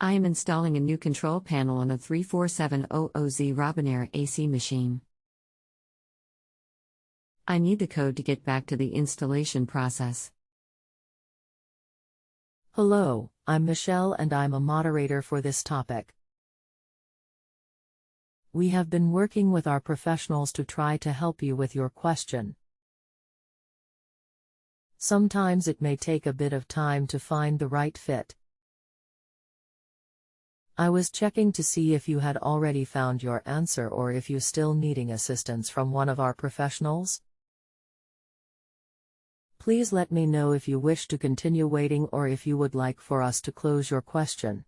I am installing a new control panel on a 34700Z Robinair AC machine. I need the code to get back to the installation process. Hello, I'm Michelle and I'm a moderator for this topic. We have been working with our professionals to try to help you with your question. Sometimes it may take a bit of time to find the right fit. I was checking to see if you had already found your answer or if you still needing assistance from one of our professionals. Please let me know if you wish to continue waiting or if you would like for us to close your question.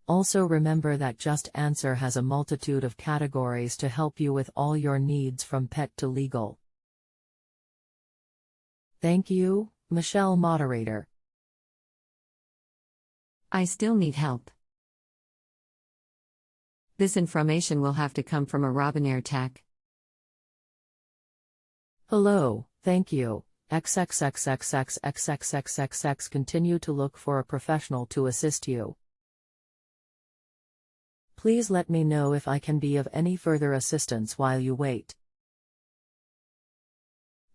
Also remember that JustAnswer has a multitude of categories to help you with all your needs from pet to legal. Thank you, Michelle Moderator. I still need help. This information will have to come from a Robinair Tech. Hello, thank you. XXXXXXXXXXX continue to look for a professional to assist you. Please let me know if I can be of any further assistance while you wait.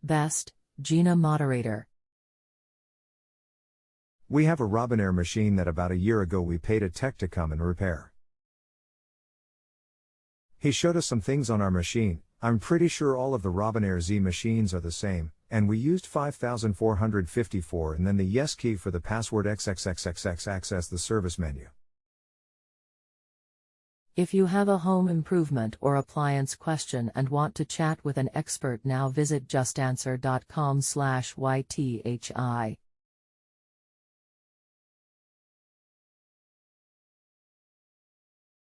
Best, Gina Moderator. We have a Robinair machine that about a year ago we paid a tech to come and repair. He showed us some things on our machine. I'm pretty sure all of the Robinair Z machines are the same, and we used 5454 and then the yes key for the password XXXXX access the service menu. If you have a home improvement or appliance question and want to chat with an expert now visit justanswer.com/ythi.